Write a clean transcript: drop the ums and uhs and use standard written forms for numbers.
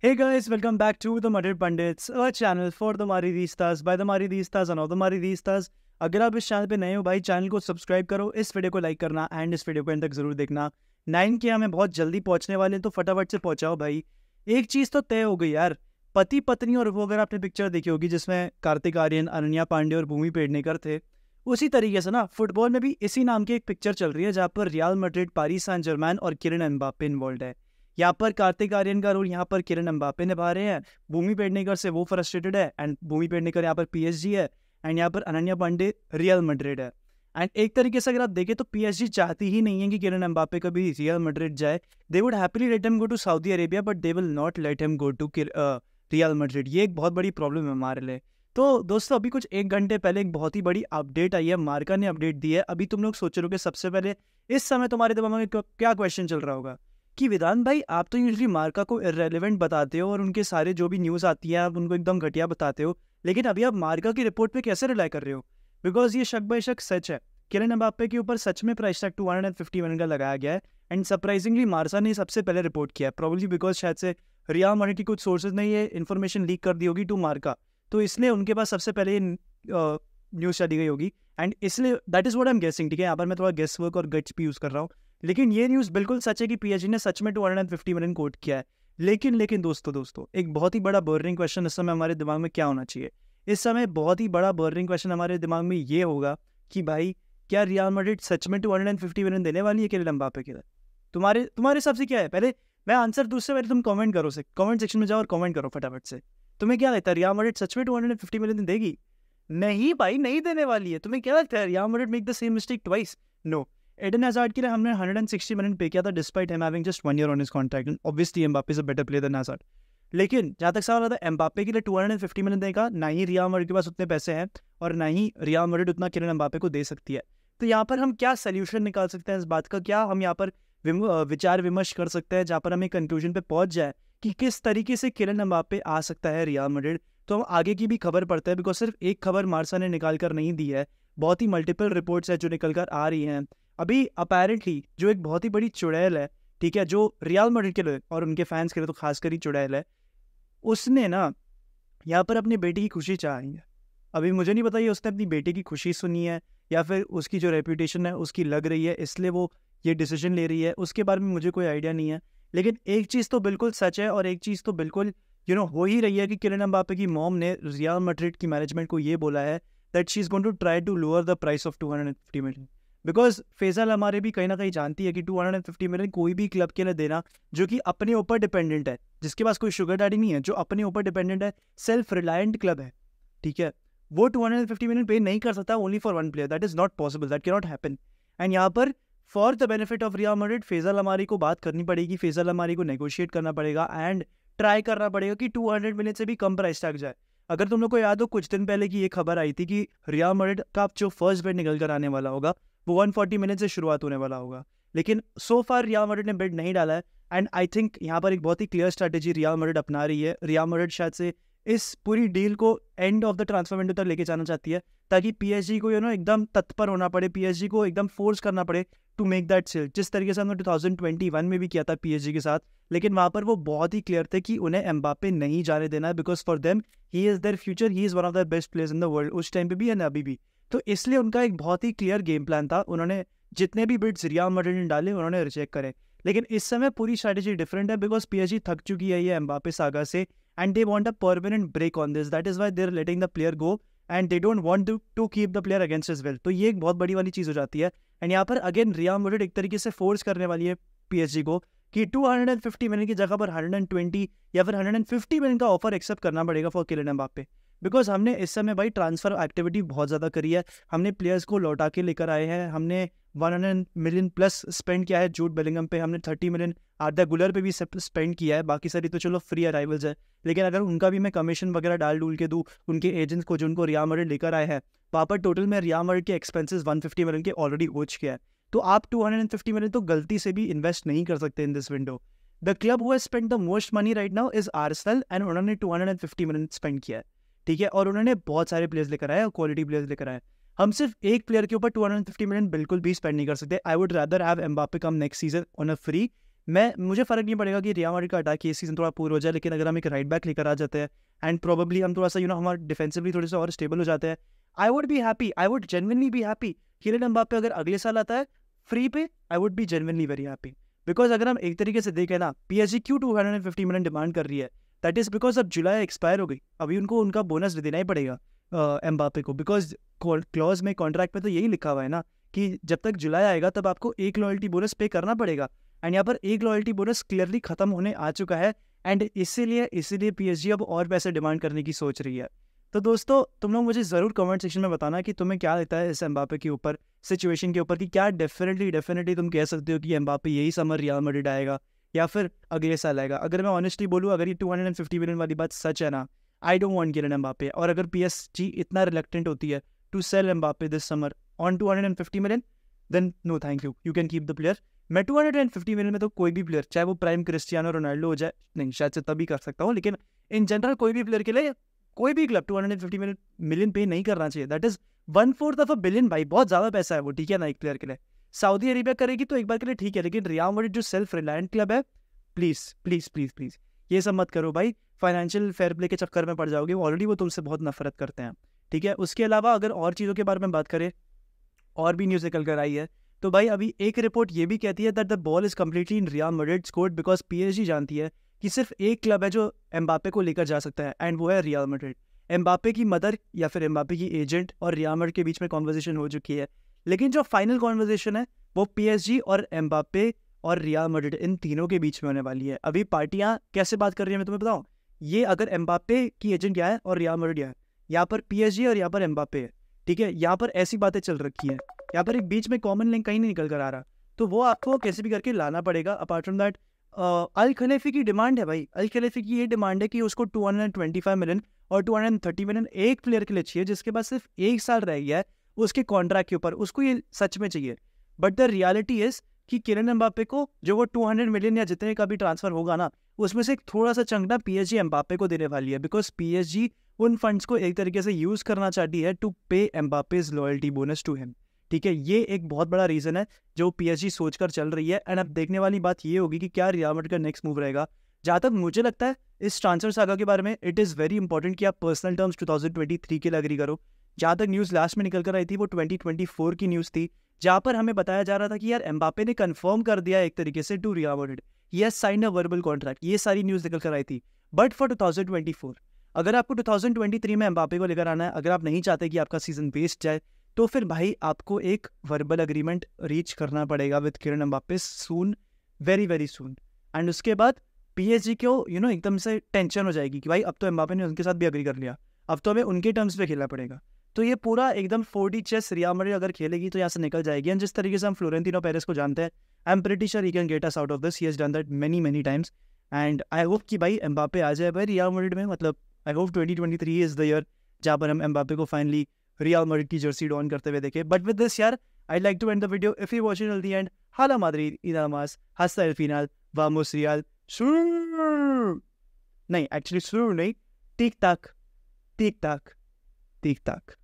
Hey guys, welcome back to the Madrid Pundits, a channel for the Madridistas by the Madridistas and all the Madridistas। अगर आप इस channel पे नए हो भाई, चैनल को सब्सक्राइब करो, इस वीडियो को लाइक करना एंड इस वीडियो को एंड तक जरूर देखना। 9K हमें बहुत जल्दी पहुंचने वाले हैं, तो फटाफट से पहुंचाओ भाई। एक चीज़ तो तय हो गई यार, पति पत्नी। और वो अगर आपने पिक्चर देखी होगी जिसमें कार्तिक आर्यन, अनन्या पांडे और भूमि पेडनेकर थे, उसी तरीके से ना फुटबॉल में भी इसी नाम की एक पिक्चर चल रही है जहाँ पर Real Madrid, Paris Saint Germain और किलियन एम्बाप्पे इन्वॉल्व है। यहाँ पर कार्तिक आर्यन का रोल यहाँ पर किलियन एम्बाप्पे निभा रहे हैं। भूमि पेडनेकर से वो फ्रस्ट्रेटेड है एंड भूमि पेडनेकर यहाँ पर पीएसजी है एंड यहाँ पर अनन्या पांडे रियल मैड्रिड है। एंड एक तरीके से अगर आप देखें तो पीएसजी चाहती ही नहीं है कि किलियन एम्बाप्पे कभी रियल मैड्रिड जाए। They would happily let him go to Saudi Arabia but they will not let him go to Real Madrid. ये एक बहुत बड़ी प्रॉब्लम है हमारे लिए। तो दोस्तों अभी कुछ 1 घंटे पहले एक बहुत ही बड़ी अपडेट आई है, मार्का ने अपडेट दी है। अभी तुम लोग सोच रहे हो कि सबसे पहले इस समय तुम्हारे दिमाग में क्या क्वेश्चन चल रहा होगा कि विधान भाई आप तो यूजली मार्का को इररेलेवेंट बताते हो और उनके सारे जो भी न्यूज़ आती है आप उनको एकदम घटिया बताते हो, लेकिन अभी आप मार्का की रिपोर्ट पे कैसे रिलाई कर रहे हो? बिकॉज ये शक बाय शक सच है। किलियन एम्बाप्पे के ऊपर सच में प्राइस टैग 250 मिलियन का लगाया गया है एंड सरप्राइजिंगली मार्सा ने सबसे पहले रिपोर्ट किया है, प्रोबेबली बिकॉज शायद से रियल मैड्रिड की कुछ सोर्सेज ने ये इन्फॉर्मेशन लीक कर दी होगी टू मार्का, तो इसलिए उनके पास सबसे पहले न्यूज़ चली गई होगी एंड इसलिए that is what I am guessing. ठीक है, यहाँ पर मैं थोड़ा गेस वर्क और गट्स भी यूज़ कर रहा हूँ, लेकिन ये न्यूज़ बिल्कुल सच है कि पीएसजी ने सच में 250 मिलियन कोट किया है। लेकिन दोस्तों एक बहुत ही बड़ा बर्निंग क्वेश्चन इस समय हमारे दिमाग में क्या होना चाहिए? इस समय बहुत ही बड़ा बर्निंग क्वेश्चन हमारे दिमाग में ये होगा कि भाई क्या रियल मैड्रिड सच में 250 मिलियन देने वाली है किलियन एम्बाप्पे के लिए? तुम्हारे हिसाब से क्या है? पहले मैं आंसर दूसरे पहले तुम कमेंट करो, कमेंट सेक्शन में जाओ और कमेंट करो फटाफट से। तुम्हें क्या लगता है रियल मैड्रिड सच में 250 मिलियन देगी? नहीं भाई, नहीं देने वाली है। तुम्हें क्या लगता है Real Madrid make the same mistake twice? No. Eden Hazard के लिए हमने 160 मिलियन पे किया था despite him having just 1 year on his contract. Obviously Mbappe is a better player than Hazard. लेकिन जहाँ तक सवाल आता है एम्बाप्पे के लिए 250 मिलियन देगा, ना ही रियल मैड्रिड के पास उतने पैसे हैं और ना ही रियल मैड्रिड उतना किलियन एम्बाप्पे को दे सकती है। तो यहाँ पर हम क्या सोल्यूशन निकाल सकते हैं इस बात का? क्या हम यहाँ पर विचार विमर्श कर सकते हैं जहाँ पर हम एक कंक्लूजन पे पहुंच जाए कि किस तरीके से किलियन एम्बाप्पे आ सकता है रियल मैड्रिड? तो हम आगे की भी खबर पढ़ते हैं, बिकॉज सिर्फ एक खबर मार्सा ने निकाल कर नहीं दी है, बहुत ही मल्टीपल रिपोर्ट्स है जो निकल कर आ रही हैं। अभी अपेरेंटली जो एक बहुत ही बड़ी चुड़ैल है, ठीक है, जो रियल मैड्रिड के लिए और उनके फैंस के लिए तो खासकर ही चुड़ैल है, उसने ना यहाँ पर अपनी बेटी की खुशी चाही है। अभी मुझे नहीं पता ये उसने अपनी बेटी की खुशी सुनी है या फिर उसकी जो रेपुटेशन है उसकी लग रही है इसलिए वो ये डिसीजन ले रही है, उसके बारे में मुझे कोई आइडिया नहीं है। लेकिन एक चीज़ तो बिल्कुल सच है और एक चीज़ तो बिल्कुल हो ही रही है कि किलियन एम्बाप्पे की मॉम ने रियल मैड्रिड की मैनेजमेंट को ये बोला है that she is going to try to lower the price of 250 million. Because Faisal हमारे भी कहीं ना कहीं जानती है कि 250 मिलियन कोई भी क्लब के लिए देना जो कि अपने ऊपर डिपेंडेंट है, जिसके पास कोई शुगर डैडी नहीं है, जो अपने ऊपर डिपेंडेंट है, सेल्फ रिलायंट क्लब है, ठीक है, वो 250 मिलियन पे नहीं कर सकता only for one player. That is not possible, that can not happen. And यहाँ पर for the benefit of real Madrid Faisal हमारी को बात करनी पड़ेगी, फैसल हमारी को नेगोशिएट करना पड़ेगा एंड ट्राई करना पड़ेगा कि 200 मिलियन से भी कम प्राइस टैग जाए। अगर तुम लोग को याद हो कुछ दिन पहले की ये खबर आई थी कि रियल मैड्रिड का जो फर्स्ट बिड निकल कर आने वाला होगा वो 140 मिलियन से शुरुआत होने वाला होगा, लेकिन सो फार रियल मैड्रिड ने बिड नहीं डाला है। एंड आई थिंक यहाँ पर एक बहुत ही क्लियर स्ट्रैटेजी रियल मैड्रिड अपना रही है। रियल मैड्रिड शायद से इस पूरी डील को end of the transfer window तक लेके जाना चाहती है ताकि पीएसजी को एकदम तत्पर होना पड़े, पीएसजी को एकदम फोर्स करना पड़े टू मेक दैट सेल, जिस तरीके से हमने 2021 में भी किया था पीएसजी के साथ। लेकिन वहाँ पर वो बहुत ही क्लियर थे कि उन्हें एम्बाप्पे नहीं जाने देना है because for them he is their future, he is one of the best players in the world, उस टाइम पे भी एंड अभी भी। तो इसलिए उनका एक बहुत ही क्लियर गेम प्लान था। उन्होंने जितने भी बिड्स रियल मैड्रिड ने डाले उन्होंने रिजेक्ट करे। लेकिन इस समय पूरी स्ट्रैटेजी डिफरेंट है बिकॉज पीएसजी थक चुकी है ये एम्बाप्पे सागा से and they want a permanent break on this. That is why they are letting the player go and they don't want to keep the player against his will. तो ये एक बहुत बड़ी वाली चीज़ हो जाती है। एंड यहाँ पर अगेन रियल मैड्रिड एक तरीके से फोर्स करने वाली है पीएसजी को कि 250 मिलियन की जगह पर 120 या फिर 150 मिलियन का ऑफर एक्सेप्ट करना पड़ेगा फॉर किलियन एम्बाप्पे। बिकॉज हमने इस समय भाई ट्रांसफर एक्टिविटी बहुत ज़्यादा करी है, हमने प्लेयर्स को लौटा के लेकर आए हैं, हमने 100 मिलियन प्लस स्पेंड किया है जूड बेलिंगम पे, हमने 30 मिलियन आर्दा गुलर पे भी स्पेंड किया है। बाकी सारी तो चलो फ्री अराइवल्स है, लेकिन अगर उनका भी मैं कमीशन वगैरह डाल डूल के दूँ उनके एजेंट्स को जो उनको रियल मैड्रिड लेकर आए हैं, वहाँ पर टोटल में रियल मैड्रिड के एक्सपेंसेस 150 मिलियन के ऑलरेडी हो चुके हैं। तो आप 250 मिलियन तो गलती से भी इन्वेस्ट नहीं कर सकते in this window. The club who has spend the most money right now is Arsenal and उन्होंने 250 मिलियन स्पेंड किया है, ठीक है, और उन्होंने बहुत सारे प्लेयर्स लेकर आए, क्वालिटी प्लेयर्स लेकर आए। हम सिर्फ एक प्लेयर के ऊपर 250 मिलियन बिल्कुल भी स्पेंड नहीं कर सकते। I would rather have Mbappe come next season on a free मुझे फ़र्क नहीं पड़ेगा कि रियल मैड्रिड का अटैक ये सीज़न थोड़ा पूरा हो जाए, लेकिन अगर हम एक राइट बैक लेकर आ जाते हैं एंड प्रोबेबली हम थोड़ा सा हमारे डिफेंसिवली थोड़े से और स्टेबल हो जाते हैं, I would be happy, I would genuinely be happy. Kylian Mbappe अगर अगले साल आता है फ्री पे, I would be genuinely very happy. Because अगर हम एक तरीके से देखें ना, PSG क्यों 250 मिलियन डिमांड कर रही है, दैट इज़ बिकॉज अब जुलाई एक्सपायर हो गई, अभी उनको उनका बोनस देना ही पड़ेगा एम्बाप्पे को, बिकॉज क्लॉज में कॉन्ट्रैक्ट में तो यही लिखा हुआ है ना कि जब तक जुलाई आएगा तब आपको एक लॉयल्टी बोनस पे करना पड़ेगा। एंड यहाँ पर एक लॉयल्टी बोनस क्लियरली खत्म होने आ चुका है एंड इसीलिए PSG अब और पैसे डिमांड करने की सोच रही है। तो दोस्तों तुम लोग मुझे ज़रूर कमेंट सेक्शन में बताना कि तुम्हें क्या लगता है इस एम्बाप्पे के ऊपर, सिचुएशन के ऊपर, कि क्या डेफिनेटली तुम कह सकते हो कि एम्बाप्पे यही समर रियल मैड्रिड आएगा या फिर अगले साल आएगा। अगर मैं ऑनेस्टली बोलूँ, अगर ये 250 मिलियन वाली बात सच है ना, I don't want Kylian Mbappe. और अगर PSG इतना रिलक्टेंट होती है to sell Mbappe this summer on 250 million, then no thank you, you can keep the player. मैं 250 मिलियन में तो कोई भी प्लेयर, चाहे वो प्राइम क्रिस्टियानो रोनाल्डो हो जाए, नहीं शायद से तभी कर सकता हूँ, लेकिन इन जनरल कोई भी प्लेयर के लिए कोई भी क्लब 250 मिलियन पे नहीं करना चाहिए। That is 1/4 of a billion भाई, बहुत ज़्यादा पैसा है वो, ठीक है ना, एक प्लेयर के लिए। सऊदी अरेबिया करेगी तो एक बार के लिए ठीक है, लेकिन रियल मैड्रिड जो सेल्फ रिलायंट क्लब है, प्लीज़ प्लीज़ प्लीज़ प्लीज़ ये सब मत करो भाई, फाइनेंशियल फेयर प्ले के चक्कर में पड़ जाओगे। ऑलरेडी वो तुमसे बहुत नफरत करते हैं, ठीक है। उसके अलावा अगर और चीज़ों के बारे में बात करें, और भी न्यूज़ निकल कर आई है, तो भाई अभी एक रिपोर्ट ये भी कहती है that the ball is completely in real Madrid's court, because PSG जानती है कि सिर्फ एक क्लब है जो एम्बाप्पे को लेकर जा सकता है एंड वो है रियल मैड्रिड। एम्बाप्पे की मदर या फिर एम्बाप्पे की एजेंट और रियल मैड्रिड के बीच में कॉन्वर्जेशन हो चुकी है, लेकिन जो फाइनल कॉन्वर्जेशन है वो PSG और एम्बाप्पे और रियल मैड्रिड इन तीनों के बीच में होने वाली है। अभी पार्टियां कैसे बात कर रही है मैं तुम्हें बताऊं, ये अगर एम्बाप्पे की एजेंट क्या है और रियल मैड्रिड क्या है, यहाँ पर PSG और यहाँ पर एम्बाप्पे है, ठीक है। यहाँ पर ऐसी बातें चल रखी है, यहाँ पर एक बीच में कॉमन लिंक कहीं नहीं निकल कर आ रहा, तो वो आपको कैसे भी करके लाना पड़ेगा। अपार्ट फ्रॉम दैट अल खलीफी की डिमांड है भाई, अल खलीफी की ये डिमांड है कि उसको 225 मिलियन और 230 मिलियन एक प्लेयर के लिए चाहिए जिसके पास सिर्फ 1 साल रह गया है उसके कॉन्ट्रैक्ट के ऊपर, उसको ये सच में चाहिए। बट द रियलिटी इज कि किलियन एम्बाप्पे को जो वो 200 मिलियन या जितने का भी ट्रांसफर होगा ना, उसमें से एक थोड़ा सा चंक ना PSG एम्बाप्पे को देने वाली है, बिकॉज PSG उन फंड्स को एक तरीके से यूज करना चाहती है टू पे एम्बाप्पेज लॉयल्टी बोनस टू हिम, ठीक है। ये एक बहुत बड़ा रीजन है जो PSG सोचकर चल रही है। एंड अब देखने वाली बात ये होगी कि क्या रियल मैड्रिड का नेक्स्ट मूव रहेगा। जहाँ तक मुझे लगता है इस ट्रांसफर सागा के बारे में, इट इज़ वेरी इंपॉर्टेंट कि आप पर्सनल टर्म्स 2023 के लिए एग्री करो। जहाँ तक न्यूज़ लास्ट में निकल कर आई थी वो 2024 की न्यूज़ थी, जहाँ पर हमें बताया जा रहा था कि यार एम्बाप्पे ने कंफर्म कर दिया एक तरीके से to Real Madrid, he has signed a verbal contract. ये सारी न्यूज़ निकल कर आई थी। बट फॉर 2024 अगर आपको 2023 में एम्बाप्पे को लेकर आना है, अगर आप नहीं चाहते कि आपका सीजन वेस्ट जाए, तो फिर भाई आपको एक वर्बल एग्रीमेंट रीच करना पड़ेगा with Kylian Mbappe soon, very very soon. And उसके बाद PSG को एकदम से टेंशन हो जाएगी कि भाई अब तो एम्बाप्पे ने उनके साथ भी एग्री कर लिया, अब तो हमें उनके टर्म्स पे खेलना पड़ेगा। तो ये पूरा एकदम 4D चेस रियल मैड्रिड अगर खेलेगी तो यहाँ से निकल जाएगी। एंड जिस तरीके से हम फ्लोरेंटिनो पेरेस को जानते हैं, I am pretty sure he can get us out of this, he has done that many times. And I hope कि भाई एम्बाप्पे आ जाए भाई रियल मैड्रिड में, मतलब I hope 2023 is the year जहाँ पर हम एम्बाप्पे को फाइनली रियल मैड्रिड की जर्सी डॉन करते हुए देखे। बट विद दिस यार, I'd like to end the video. If you watch it till the end, Hala Madrid y nada más. Hasta el final. Vamos Real. नहीं, actually नहीं. Tic tac, tic tac, tic tac.